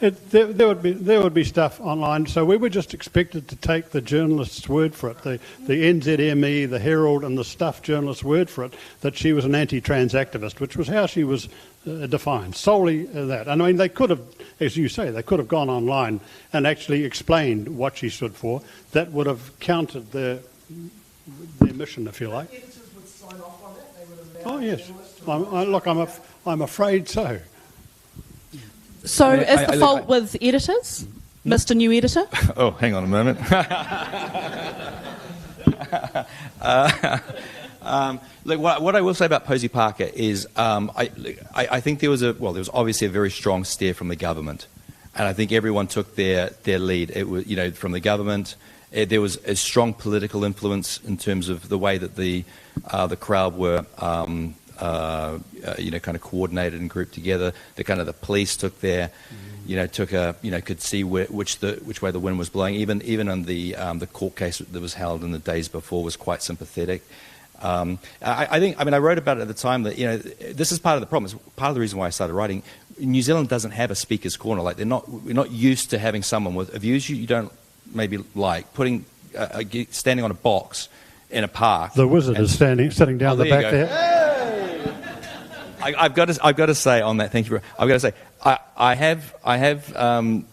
Speaker 2: There would be stuff online. So we were just expected to take the journalist's word for it, the NZME, the Herald, and the Stuff journalist's word for it, that she was an anti-trans activist, which was how she was defined, solely that. And I mean, they could have, as you say, they could have gone online and actually explained what she stood for. That would have countered their mission, if you like.
Speaker 10: Editors would sign off on that. They would
Speaker 2: Oh
Speaker 10: allow
Speaker 2: yes,
Speaker 10: journalists to
Speaker 2: I'm afraid so.
Speaker 1: So is the fault with editors, Mr. New Editor?
Speaker 3: Oh, hang on a moment. Look, what I will say about Posey Parker is I think there was obviously a very strong steer from the government, and I think everyone took their lead. It was, from the government. There was a strong political influence in terms of the way that the crowd were kind of coordinated and grouped together. The police took their, could see which way the wind was blowing. Even on the court case that was held in the days before was quite sympathetic. I wrote about it at the time that this is part of the problem. It's part of the reason why I started writing. New Zealand doesn't have a speaker's corner. Like we're not used to having someone with views you don't maybe like standing on a box in a park.
Speaker 2: The wizard is sitting down the back there.
Speaker 3: I've got to say on that. Thank you. I've got to say I have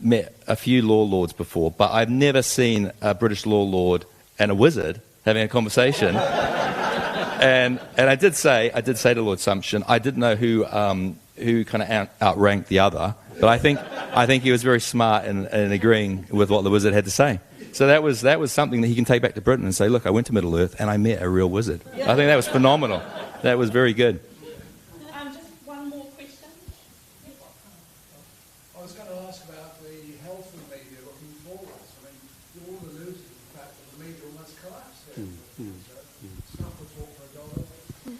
Speaker 3: met a few law lords before, but I've never seen a British law lord and a wizard having a conversation. and I did say to Lord Sumption, I didn't know who kind of outranked the other, but I think he was very smart in agreeing with what the wizard had to say. So that was something that he can take back to Britain and say, look, I went to Middle Earth and I met a real wizard. I think that was phenomenal. That was very good.
Speaker 1: Just one more question.
Speaker 10: I was going to ask about the health of the media looking forward. I mean, you all alluded to the fact that the media almost collapsed there. Stuff was bought for $1.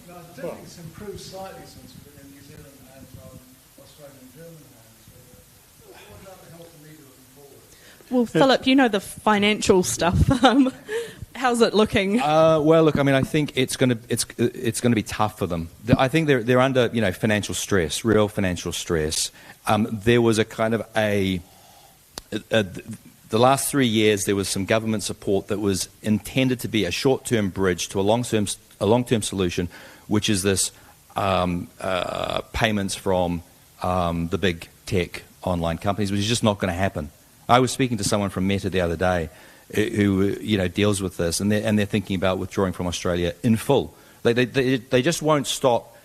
Speaker 10: Now, I do think it's improved slightly since we've been in New Zealand and Australian and German hands. What about the health of the media looking forward?
Speaker 1: Well, Phillip, you know the financial stuff. How's it looking?
Speaker 3: Well, look, I think it's going to be tough for them. I think they're under financial stress, real financial stress. There was a kind of the last 3 years there was some government support that was intended to be a short-term bridge to a long-term solution, which is this payments from the big tech online companies, which is just not going to happen. I was speaking to someone from Meta the other day who deals with this, and they're thinking about withdrawing from Australia in full. They just won't stop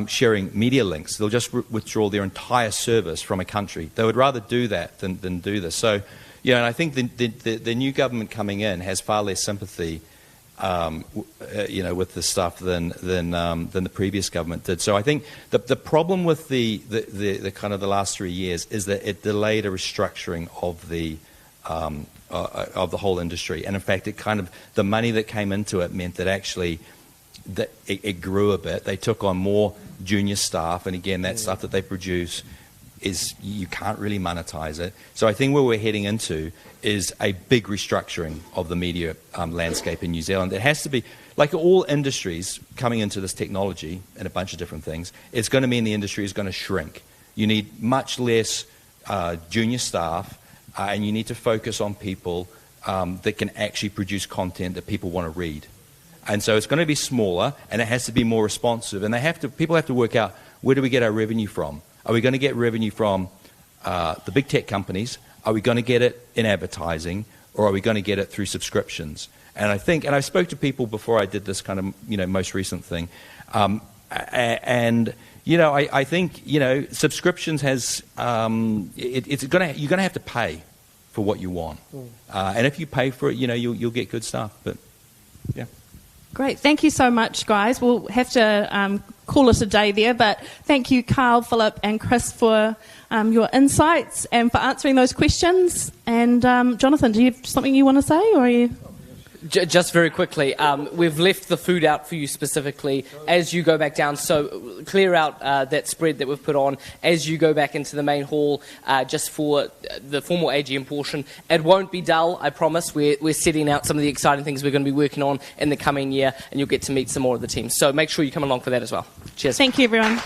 Speaker 3: sharing media links. They'll just withdraw their entire service from a country. They would rather do that than do this. So, and I think the new government coming in has far less sympathy, with this stuff than the previous government did. So I think the problem with the kind of the last 3 years is that it delayed a restructuring of the whole industry, and in fact, the money that came into it meant that actually it grew a bit. They took on more junior staff, and again, that stuff that they produce is you can't really monetize it. So I think where we're heading into is a big restructuring of the media landscape in New Zealand. It has to be, like all industries coming into this technology and a bunch of different things, it's going to mean the industry is going to shrink. You need much less junior staff, and you need to focus on people that can actually produce content that people want to read. And so it's going to be smaller, and it has to be more responsive. And people have to work out, where do we get our revenue from? Are we going to get revenue from the big tech companies? Are we going to get it in advertising, or are we going to get it through subscriptions? And I spoke to people before I did this kind of, most recent thing. I think, subscriptions has, you're going to have to pay for what you want. And if you pay for it, you'll get good stuff. But, yeah.
Speaker 1: Great. Thank you so much, guys. We'll have to call it a day there, but thank you, Karl, Phillip and Chris, for your insights and for answering those questions. And Jonathan, do you have something you want to say, or are you...
Speaker 11: Just very quickly, we've left the food out for you specifically as you go back down. So clear out that spread that we've put on as you go back into the main hall, just for the formal AGM portion. It won't be dull, I promise. We're setting out some of the exciting things we're going to be working on in the coming year, and you'll get to meet some more of the team. So make sure you come along for that as well. Cheers.
Speaker 1: Thank you, everyone.